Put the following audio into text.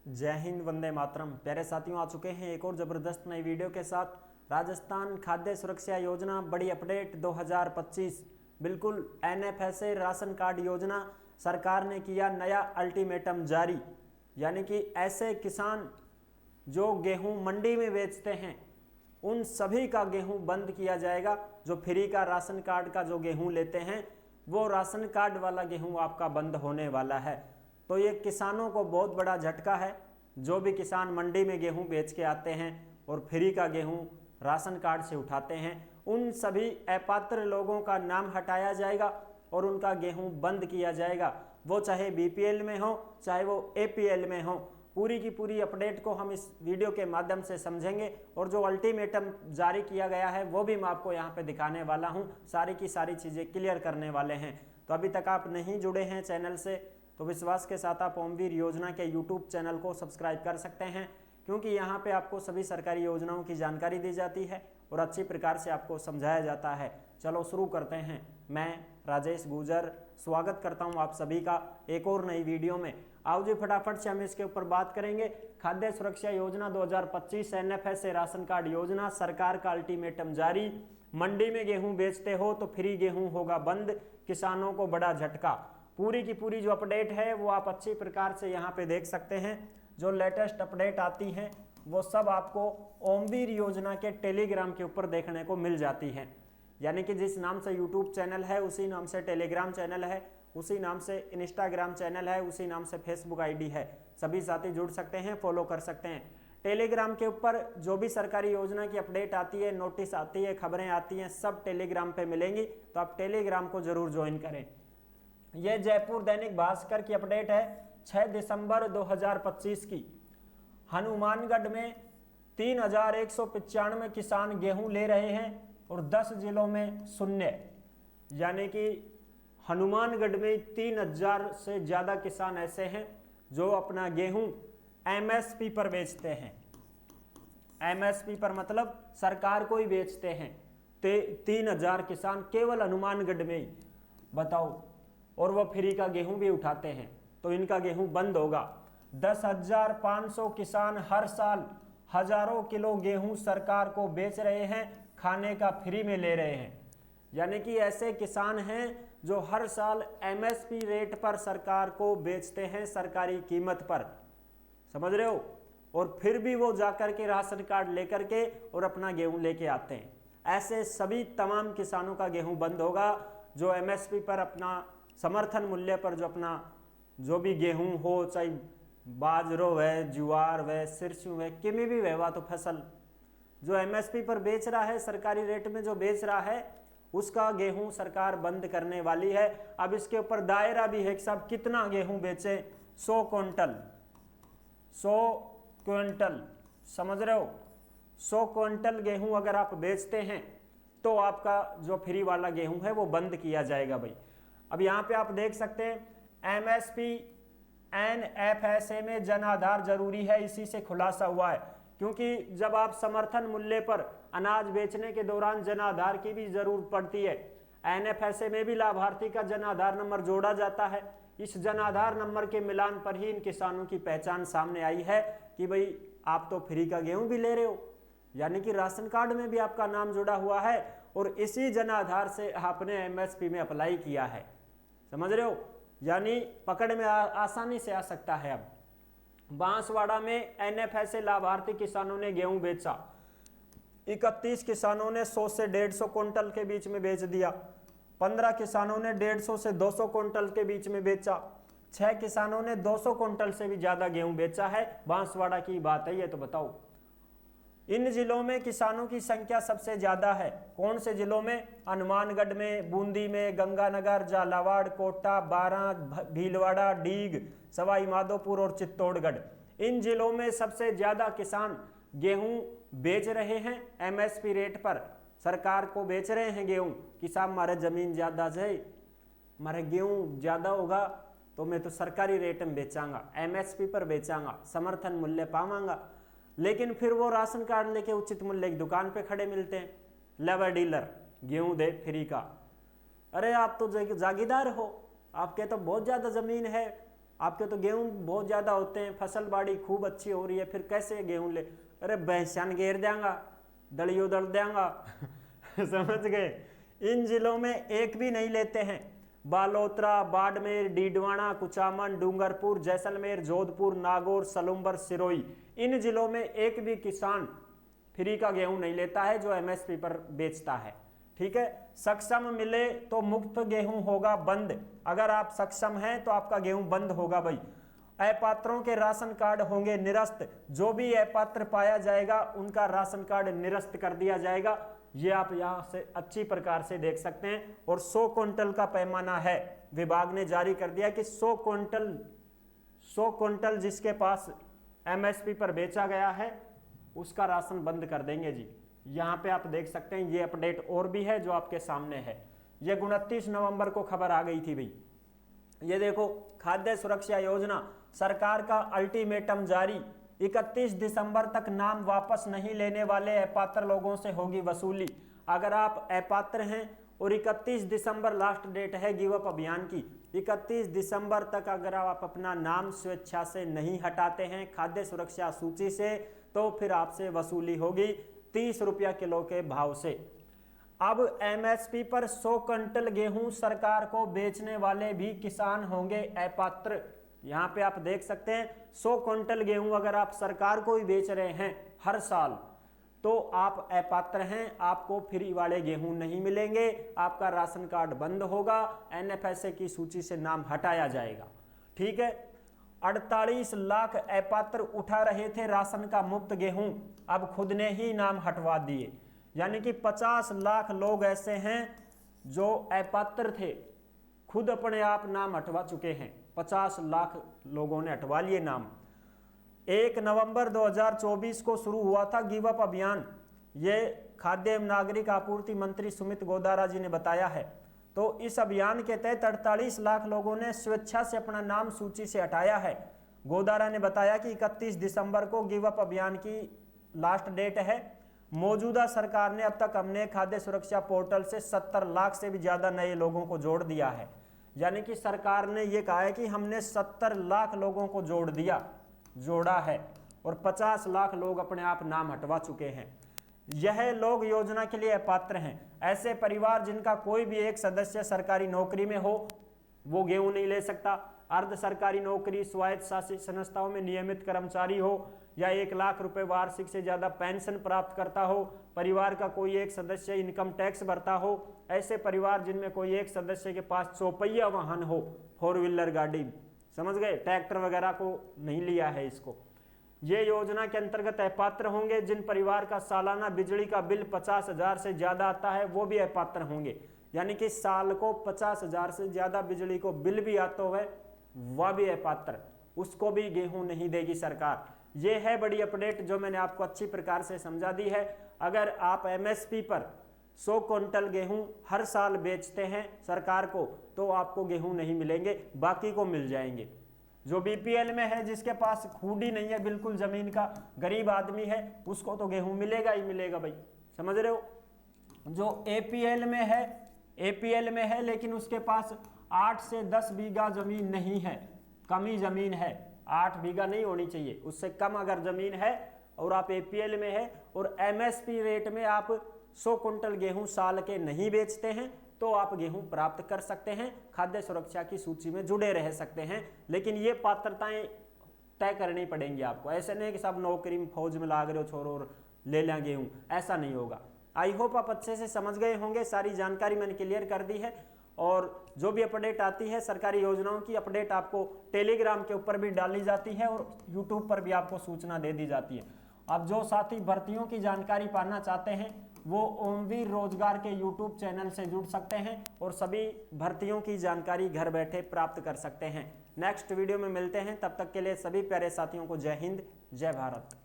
जय हिंद, वंदे मातरम। प्यारे साथियों, आ चुके हैं एक और ज़बरदस्त नई वीडियो के साथ। राजस्थान खाद्य सुरक्षा योजना बड़ी अपडेट 2025। बिल्कुल एनएफएसए राशन कार्ड योजना सरकार ने किया नया अल्टीमेटम जारी। यानी कि ऐसे किसान जो गेहूं मंडी में बेचते हैं उन सभी का गेहूं बंद किया जाएगा। जो फ्री का राशन कार्ड का जो गेहूं लेते हैं वो राशन कार्ड वाला गेहूं आपका बंद होने वाला है। तो ये किसानों को बहुत बड़ा झटका है। जो भी किसान मंडी में गेहूं बेच के आते हैं और फ्री का गेहूं राशन कार्ड से उठाते हैं, उन सभी अपात्र लोगों का नाम हटाया जाएगा और उनका गेहूं बंद किया जाएगा। वो चाहे बीपीएल में हो चाहे वो एपीएल में हो। पूरी की पूरी अपडेट को हम इस वीडियो के माध्यम से समझेंगे और जो अल्टीमेटम जारी किया गया है वो भी मैं आपको यहाँ पे दिखाने वाला हूँ। सारी की सारी चीज़ें क्लियर करने वाले हैं। तो अभी तक आप नहीं जुड़े हैं चैनल से तो विश्वास के साथ आप ओमवीर योजना के यूट्यूब चैनल को सब्सक्राइब कर सकते हैं, क्योंकि यहाँ पे आपको सभी सरकारी योजनाओं की जानकारी दी जाती है और अच्छी प्रकार से आपको समझाया जाता है। चलो शुरू करते हैं। मैं राजेश गुजर स्वागत करता हूँ आप सभी का एक और नई वीडियो में। आओ जी फटाफट से हम इसके ऊपर बात करेंगे। खाद्य सुरक्षा योजना 2025 एनएफएसए राशन कार्ड योजना, सरकार का अल्टीमेटम जारी। मंडी में गेहूं बेचते हो तो फ्री गेहूं होगा बंद, किसानों को बड़ा झटका। पूरी की पूरी जो अपडेट है वो आप अच्छी प्रकार से यहाँ पे देख सकते हैं। जो लेटेस्ट अपडेट आती है वो सब आपको ओमवीर योजना के टेलीग्राम के ऊपर देखने को मिल जाती है। यानी कि जिस नाम से यूट्यूब चैनल है उसी नाम से टेलीग्राम चैनल है, उसी नाम से इंस्टाग्राम चैनल है, उसी नाम से फेसबुक आईडी है। सभी साथी जुड़ सकते हैं, फॉलो कर सकते हैं। टेलीग्राम के ऊपर जो भी सरकारी योजना की अपडेट आती है, नोटिस आती है, खबरें आती हैं, सब टेलीग्राम पे मिलेंगी। तो आप टेलीग्राम को जरूर ज्वाइन करें। यह जयपुर दैनिक भास्कर की अपडेट है 6 दिसंबर 2025 की। हनुमानगढ़ में 3195 किसान गेहूं ले रहे हैं और 10 जिलों में शून्य। यानी कि हनुमानगढ़ में 3000 से ज़्यादा किसान ऐसे हैं जो अपना गेहूं एमएसपी पर बेचते हैं। एमएसपी पर मतलब सरकार को ही बेचते हैं। 3000 किसान केवल हनुमानगढ़ में ही, बताओ। और वो फ्री का गेहूं भी उठाते हैं तो इनका गेहूं बंद होगा। 10,500 किसान हर साल हजारों किलो गेहूं सरकार को बेच रहे हैं, खाने का फ्री में ले रहे हैं। यानी कि ऐसे किसान हैं जो हर साल एमएसपी रेट पर सरकार को बेचते हैं, सरकारी कीमत पर, समझ रहे हो। और फिर भी वो जाकर के राशन कार्ड लेकर के और अपना गेहूं लेके आते हैं। ऐसे सभी तमाम किसानों का गेहूं बंद होगा जो एमएसपी पर अपना समर्थन मूल्य पर जो अपना जो भी गेहूं हो, चाहे बाजरो है, ज्वार है, सिरसों है, किमी भी वह तो फसल जो एमएसपी पर बेच रहा है, सरकारी रेट में जो बेच रहा है, उसका गेहूं सरकार बंद करने वाली है। अब इसके ऊपर दायरा भी है कि साहब कितना गेहूं बेचे। 100 क्विंटल, 100 क्विंटल, समझ रहे हो। 100 क्विंटल गेहूं अगर आप बेचते हैं तो आपका जो फ्री वाला गेहूं है वो बंद किया जाएगा भाई। अब यहाँ पे आप देख सकते हैं एमएसपी एनएफएसए में जन आधार जरूरी है, इसी से खुलासा हुआ है। क्योंकि जब आप समर्थन मूल्य पर अनाज बेचने के दौरान जन आधार की भी जरूरत पड़ती है। एनएफएसए में भी लाभार्थी का जन आधार नंबर जोड़ा जाता है। इस जन आधार नंबर के मिलान पर ही इन किसानों की पहचान सामने आई है कि भाई आप तो फ्री का गेहूं भी ले रहे हो, यानी कि राशन कार्ड में भी आपका नाम जुड़ा हुआ है और इसी जन आधार से आपने एमएसपी में अप्लाई किया है, समझ रहे हो। यानी पकड़ में आसानी से आ सकता है। अब बांसवाड़ा में एनएफएसए लाभार्थी किसानों ने गेहूं बेचा। 31 किसानों ने 100 से 150 क्विंटल के बीच में बेच दिया। 15 किसानों ने 150 से 200 क्विंटल के बीच में बेचा। 6 किसानों ने 200 क्विंटल से भी ज्यादा गेहूं बेचा है। बांसवाड़ा की बात है ये, तो बताओ। इन जिलों में किसानों की संख्या सबसे ज्यादा है। कौन से जिलों में? हनुमानगढ़ में, बूंदी में, गंगानगर, झालावाड़, कोटा, बारां, भीलवाड़ा, डीग, सवाई माधोपुर और चित्तौड़गढ़। इन जिलों में सबसे ज्यादा किसान गेहूं बेच रहे हैं एमएसपी रेट पर, सरकार को बेच रहे हैं गेहूं कि साहब हमारे जमीन ज्यादा है, हमारे गेहूं ज्यादा होगा तो मैं तो सरकारी रेट में बेचांगा, एमएसपी पर बेचांगा, समर्थन मूल्य पावांगा। लेकिन फिर वो राशन कार्ड लेके उचित मूल्य की दुकान पे खड़े मिलते हैं। लेबर डीलर गेहूं दे फ्री का। अरे आप तो जागीरदार हो, आपके तो बहुत ज्यादा जमीन है, आपके तो गेहूं बहुत ज़्यादा होते हैं, फसल बाड़ी खूब अच्छी हो रही है, फिर कैसे गेहूं ले? अरे भैंसान घेर देंगा, दलियो दल देंगा समझ गए। इन जिलों में एक भी नहीं लेते हैं। बालोतरा, बाड़मेर, डीडवाना, कुचामन, डूंगरपुर, जैसलमेर, जोधपुर, नागौर, सलूम्बर, सिरोही, इन जिलों में एक भी किसान फ्री का गेहूं नहीं लेता है जो एमएसपी पर बेचता है। ठीक है, सक्षम मिले तो मुफ्त गेहूं होगा बंद। अगर आप सक्षम हैं तो आपका गेहूं बंद होगा भाई। अपात्रों के राशन कार्ड होंगे निरस्त। जो भी अपात्र पाया जाएगा उनका राशन कार्ड निरस्त कर दिया जाएगा। ये आप यहां से अच्छी प्रकार से देख सकते हैं। और 100 क्विंटल का पैमाना है, विभाग ने जारी कर दिया कि 100 क्विंटल जिसके पास एमएसपी पर बेचा गया है उसका राशन बंद कर देंगे जी। यहाँ पे आप देख सकते हैं, ये अपडेट और भी है जो आपके सामने है। ये 29 नवंबर को खबर आ गई थी भाई। ये देखो, खाद्य सुरक्षा योजना सरकार का अल्टीमेटम जारी, 31 दिसंबर तक नाम वापस नहीं लेने वाले अपात्र लोगों से होगी वसूली। अगर आप अपात्र हैं और 31 दिसंबर लास्ट डेट है गिव अप अभियान की, 31 दिसंबर तक अगर आप अपना नाम स्वेच्छा से नहीं हटाते हैं खाद्य सुरक्षा सूची से, तो फिर आपसे वसूली होगी 30 रुपया किलो के भाव से। अब एमएसपी पर 100 क्विंटल गेहूं सरकार को बेचने वाले भी किसान होंगे अपात्र। यहाँ पे आप देख सकते हैं, 100 क्विंटल गेहूं अगर आप सरकार को ही बेच रहे हैं हर साल, तो आप अपात्र हैं, आपको फ्री वाले गेहूं नहीं मिलेंगे, आपका राशन कार्ड बंद होगा, एनएफएसए की सूची से नाम हटाया जाएगा। ठीक है, 48 लाख अपात्र उठा रहे थे राशन का मुफ्त गेहूं, अब खुद ने ही नाम हटवा दिए। यानी कि 50 लाख लोग ऐसे हैं जो अपात्र थे, खुद अपने आप नाम हटवा चुके हैं। 50 लाख लोगों ने हटवा लिए नाम। 1 नवंबर 2024 को शुरू हुआ था गिव अप अभियान। ये खाद्य एवं नागरिक आपूर्ति मंत्री सुमित गोदारा जी ने बताया है। तो इस अभियान के तहत 48 लाख लोगों ने स्वेच्छा से अपना नाम सूची से हटाया है। गोदारा ने बताया कि 31 दिसंबर को गिव अप अभियान की लास्ट डेट है। मौजूदा सरकार ने अब तक हमने खाद्य सुरक्षा पोर्टल से 70 लाख से भी ज्यादा नए लोगों को जोड़ दिया है। यानी कि सरकार ने यह कहा है कि हमने 70 लाख लोगों को जोड़ा है और 50 लाख लोग अपने आप नाम हटवा चुके हैं। यह लोग योजना के लिए अपात्र हैं। ऐसे परिवार जिनका कोई भी एक सदस्य सरकारी नौकरी में हो वो गेहूं नहीं ले सकता। अर्ध सरकारी नौकरी, स्वायत्त शासित संस्थाओं में नियमित कर्मचारी हो या 1 लाख रुपए वार्षिक से ज्यादा पेंशन प्राप्त करता हो, परिवार का कोई एक सदस्य इनकम टैक्स भरता हो, ऐसे परिवार जिनमें कोई एक सदस्य के पास चौपहिया वाहन हो, 4 व्हीलर गाड़ी, समझ गए, ट्रैक्टर वगैरह को नहीं लिया है इसको, ये योजना के अंतर्गत अपात्र होंगे। जिन परिवार का सालाना बिजली का बिल 50,000 से ज्यादा आता है वो भी अपात्र होंगे। यानी कि साल को 50,000 से ज्यादा बिजली को बिल भी आता है वह भी अपात्र, उसको भी गेहूं नहीं देगी सरकार। ये है बड़ी अपडेट जो मैंने आपको अच्छी प्रकार से समझा दी है। अगर आप एमएसपी पर 100 क्विंटल गेहूं हर साल बेचते हैं सरकार को, तो आपको गेहूं नहीं मिलेंगे, बाकी को मिल जाएंगे। जो बीपीएल में है, जिसके पास खूड ही नहीं है बिल्कुल जमीन का, गरीब आदमी है, उसको तो गेहूं मिलेगा ही मिलेगा भाई, समझ रहे हो। जो एपीएल में है लेकिन उसके पास 8 से 10 बीघा जमीन नहीं है, कम ही जमीन है, 8 बीघा नहीं होनी चाहिए, उससे कम अगर जमीन है और आप एपीएल में है और एमएसपी रेट में आप 100 क्विंटल गेहूं साल के नहीं बेचते हैं, तो आप गेहूं प्राप्त कर सकते हैं, खाद्य सुरक्षा की सूची में जुड़े रह सकते हैं। लेकिन ये पात्रताएं तय करनी पड़ेंगी आपको। ऐसे नहीं कि सब नौकरी में फौज में लाग रहे हो छोरो और ले लें गेहूं, ऐसा नहीं होगा। आई होप आप अच्छे से समझ गए होंगे, सारी जानकारी मैंने क्लियर कर दी है। और जो भी अपडेट आती है सरकारी योजनाओं की अपडेट आपको टेलीग्राम के ऊपर भी डाली जाती है और यूट्यूब पर भी आपको सूचना दे दी जाती है। अब जो साथी भर्तियों की जानकारी पाना चाहते हैं वो ओमवीर रोजगार के यूट्यूब चैनल से जुड़ सकते हैं और सभी भर्तियों की जानकारी घर बैठे प्राप्त कर सकते हैं। नेक्स्ट वीडियो में मिलते हैं, तब तक के लिए सभी प्यारे साथियों को जय हिंद, जय भारत।